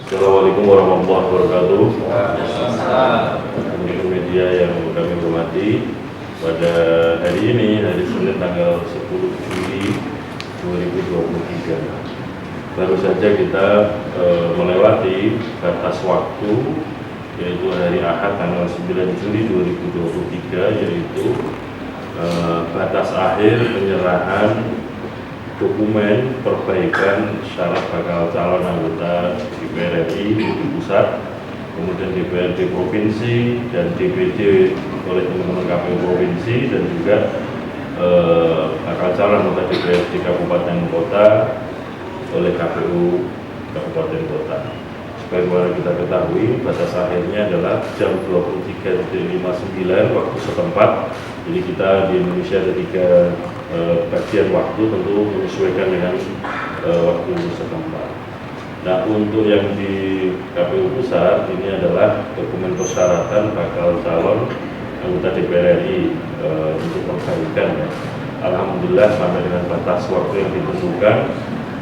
Assalamualaikum warahmatullahi wabarakatuh. Teman-teman media yang kami hormati, pada hari ini, hari Senin tanggal 10 Juli 2023, baru saja kita melewati batas waktu, yaitu hari Ahad tanggal 9 Juli 2023, yaitu batas akhir penyerahan dokumen perbaikan syarat bakal calon anggota DPR RI di pusat, kemudian DPRD provinsi dan DPD oleh teman-teman KPU provinsi, dan juga bakal calon anggota DPRD kabupaten kota oleh KPU kabupaten kota. Sebagaimana kita ketahui, batas akhirnya adalah jam 23.59 waktu setempat. Jadi kita di Indonesia ada 3 bagian waktu, tentu menyesuaikan dengan waktu setempat. Nah, untuk yang di KPU pusat ini adalah dokumen persyaratan bakal calon anggota DPR RI untuk perbaikan. Ya. Alhamdulillah sampai dengan batas waktu yang ditentukan,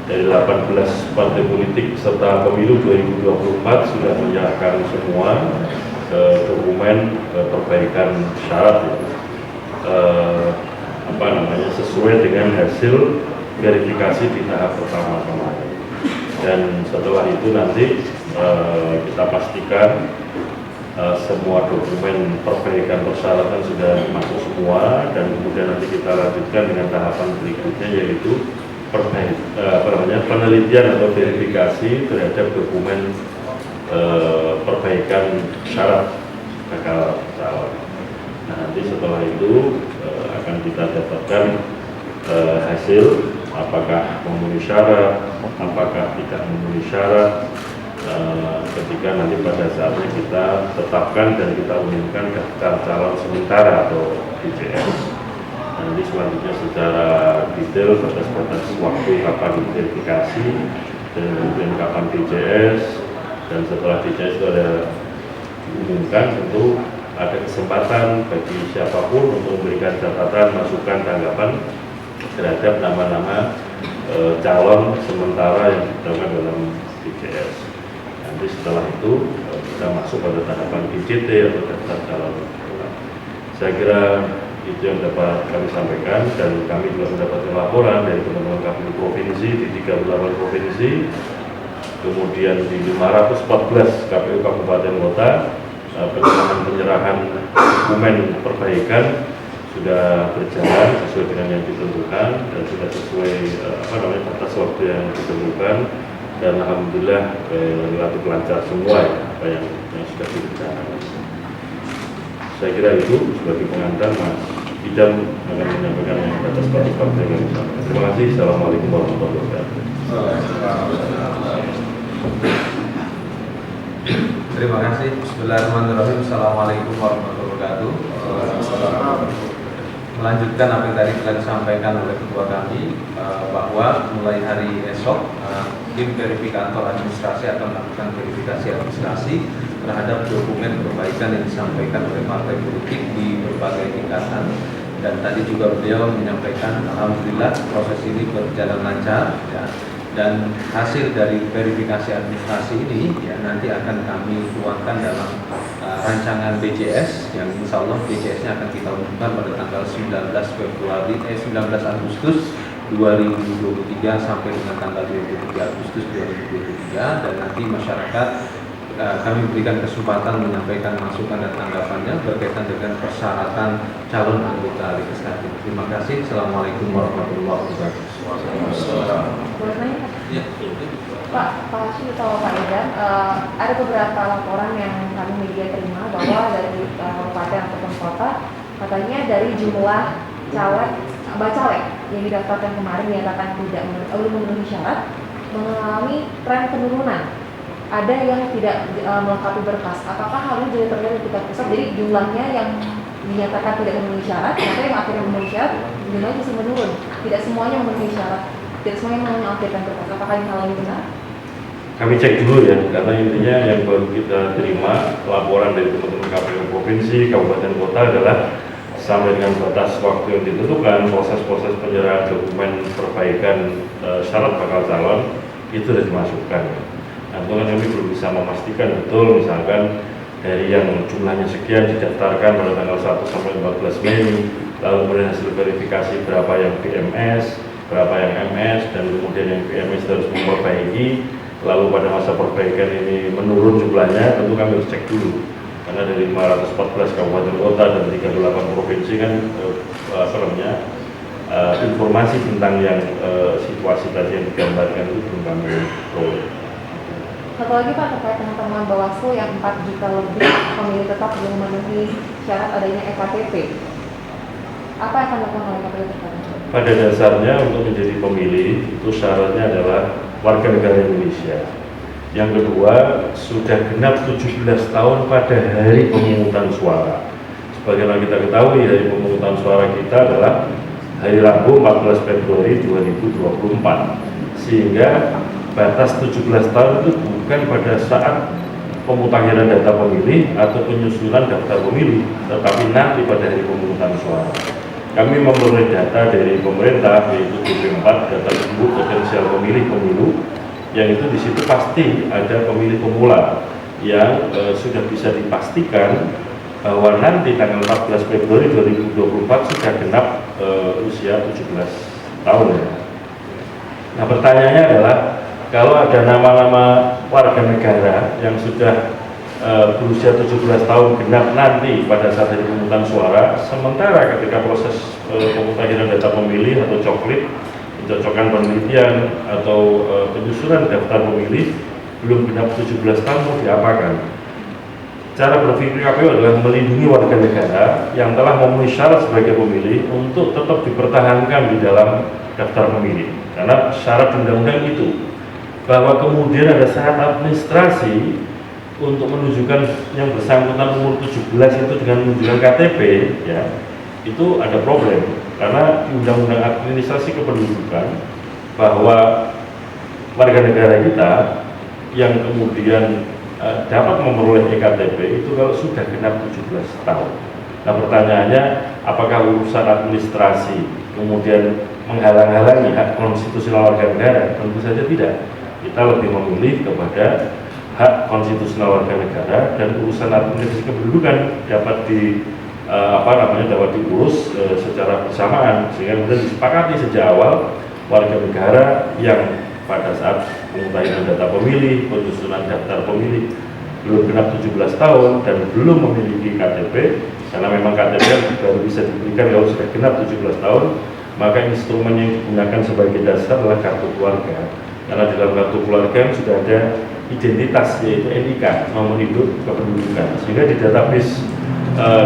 dari 18 partai politik serta pemilu 2024 sudah menyerahkan semua dokumen perbaikan syarat, sesuai dengan hasil verifikasi di tahap pertama kemarin. Dan setelah itu nanti kita pastikan semua dokumen perbaikan persyaratan sudah masuk semua, dan kemudian nanti kita lanjutkan dengan tahapan berikutnya, yaitu penelitian atau verifikasi terhadap dokumen perbaikan syarat bakal calon. Nah, nanti setelah itu akan kita dapatkan hasil apakah memenuhi syarat, apakah tidak memenuhi syarat, ketika nanti pada saatnya kita tetapkan dan kita umumkan daftar calon sementara atau DCS. Nanti selanjutnya secara detail batas-batas waktu kapan verifikasi dan kemudian kapan DCS, dan setelah DCS itu ada diumumkan, tentu ada kesempatan bagi siapapun untuk memberikan catatan, masukan, tanggapan terhadap nama-nama calon sementara yang diterapkan dalam DCS. Nanti setelah itu kita masuk pada tahapan DCT atau daftar calon. Saya kira itu yang dapat kami sampaikan, dan kami juga mendapatkan laporan dari teman-teman KPU provinsi di 38 provinsi, kemudian di 514 KPU kabupaten kota, penyerahan dokumen perbaikan sudah berjalan sesuai dengan yang ditentukan dan sudah sesuai batas waktu yang ditentukan, dan alhamdulillah relatif lancar semua ya, apa yang sudah direncanakan. Saya kira itu sebagai pengantar, Mas Idam akan menyampaikan yang atas batas-batas yang kami sampaikan. Terima kasih. Assalamualaikum warahmatullahi wabarakatuh. Terima kasih. Bismillahirrahmanirrahim. Assalamualaikum warahmatullahi wabarakatuh. Melanjutkan apa yang tadi telah disampaikan oleh ketua kami, bahwa mulai hari esok tim verifikator administrasi akan melakukan verifikasi administrasi terhadap dokumen perbaikan yang disampaikan oleh partai politik di berbagai tingkatan. Dan tadi juga beliau menyampaikan alhamdulillah proses ini berjalan lancar ya. Dan hasil dari verifikasi administrasi ini ya nanti akan kami tuangkan dalam rancangan DCS yang insya Allah DCS-nya akan kita umumkan pada tanggal 19 Agustus 2023 sampai dengan tanggal 23 Agustus 2023, dan nanti masyarakat kami berikan kesempatan menyampaikan masukan dan tanggapannya berkaitan dengan persyaratan calon anggota legislatif. Terima kasih. Assalamualaikum warahmatullahi wabarakatuh. Ya. Pak Hashim atau Pak Idam, ada beberapa laporan yang kami media terima bahwa dari kabupaten ataupun kota, katanya dari jumlah bacalek yang didaftarkan kemarin dinyatakan belum memenuhi syarat, mengalami tren penurunan. Ada yang tidak melengkapi berkas. Apakah hal ini juga terjadi di tingkat pusat? Jadi jumlahnya yang dinyatakan tidak memenuhi syarat, ternyata yang akhirnya memenuhi syarat, jumlahnya bisa menurun. Tidak semuanya memenuhi syarat, tidak semuanya mengakhirkan berkas. Apakah ini hal yang benar? Kami cek dulu ya, karena intinya yang baru kita terima laporan dari teman-teman KPU provinsi, kabupaten kota adalah sampai dengan batas waktu yang ditentukan, proses-proses penyerahan dokumen perbaikan syarat bakal calon itu sudah dimasukkan. Nah, itu kan kami belum bisa memastikan betul, misalkan dari yang jumlahnya sekian didaftarkan pada tanggal 1 sampai 14 Mei, lalu kemudian hasil verifikasi berapa yang PMS, berapa yang MS, dan kemudian yang PMS harus memperbaiki, lalu pada masa perbaikan ini menurun jumlahnya, tentu kami harus cek dulu. Karena dari 514 kabupaten kota dan 38 provinsi kan informasi tentang yang situasi tadi yang digambarkan itu belum kami peroleh. Satu lagi Pak, terkait dengan temuan Bawaslu yang 4 juta lebih pemilih tetap belum memenuhi syarat adanya EKTP. Apa yang akan dilakukan oleh KPU terkait? Pada dasarnya untuk menjadi pemilih itu syaratnya adalah warga negara Indonesia. Yang kedua, sudah genap 17 tahun pada hari pemungutan suara. Sebagaimana kita ketahui, hari pemungutan suara kita adalah hari Rabu 14 Februari 2024. Sehingga batas 17 tahun itu bukan pada saat pemutakhiran data pemilih atau penyusunan daftar pemilih, tetapi nanti pada hari pemungutan suara. Kami memperoleh data dari pemerintah, yaitu DP4, data penduduk potensial pemilih pemilu, yang itu di situ pasti ada pemilih pemula yang sudah bisa dipastikan bahwa nanti tanggal 14 Februari 2024 sudah genap usia 17 tahun. Nah, pertanyaannya adalah, kalau ada nama-nama warga negara yang sudah berusia 17 tahun genap nanti pada saat hari pemungutan suara, sementara ketika proses pemutakhiran data pemilih atau coklit, pencocokan penelitian atau penyusunan daftar pemilih belum genap 17 tahun, mau diapakan? Cara berpikir KPU adalah melindungi warga negara yang telah memenuhi syarat sebagai pemilih untuk tetap dipertahankan di dalam daftar pemilih. Karena syarat undang-undang itu, bahwa kemudian ada syarat administrasi untuk menunjukkan yang bersangkutan umur 17 itu dengan menunjukkan KTP, ya, itu ada problem. Karena di Undang-Undang Administrasi Kependudukan bahwa warga negara kita yang kemudian dapat memperoleh EKTP itu kalau sudah genap 17 tahun. Nah, pertanyaannya, apakah urusan administrasi kemudian menghalang-halangi hak konstitusional warga negara? Tentu saja tidak. Kita lebih memilih kepada hak konstitusional warga negara, dan urusan administrasi kependudukan dapat dapat diurus secara bersamaan, sehingga kemudian disepakati sejak awal warga negara yang pada saat pemutahiran data pemilih, penyusunan daftar pemilih belum genap 17 tahun dan belum memiliki KTP, karena memang KTP baru bisa diberikan kalau sudah genap 17 tahun, maka instrumen yang digunakan sebagai dasar adalah kartu keluarga. Karena di dalam kartu keluarga sudah ada identitas, yaitu NIK, nomor induk kependudukan, sehingga di database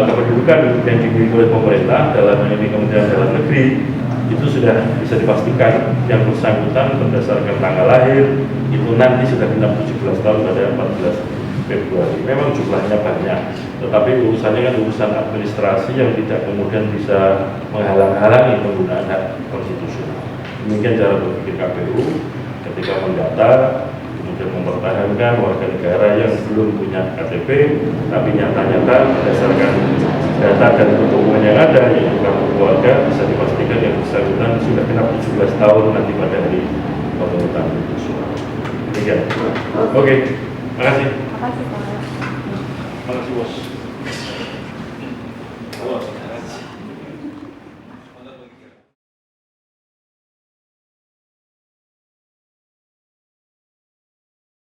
kependudukan yang dimiliki oleh pemerintah, dalam ini Kementerian Dalam Negeri, itu sudah bisa dipastikan yang bersangkutan berdasarkan tanggal lahir itu nanti sudah genap 17 tahun pada 14 Februari. Memang jumlahnya banyak, tetapi urusannya kan urusan administrasi yang tidak kemudian bisa menghalang-halangi penggunaan hak konstitusional. Demikian cara berpikir KPU ketika mendata, kemudian mempertahankan warga negara yang belum punya KTP, tapi nyata-nyata berdasarkan data dan dokumen yang ada, yaitu kartu keluarga, bisa dipastikan yang bersangkutan sudah genap 17 tahun nanti pada hari pemungutan suara. Demikian. Oke, terima kasih. Terima kasih Pak. Terima kasih, Bos.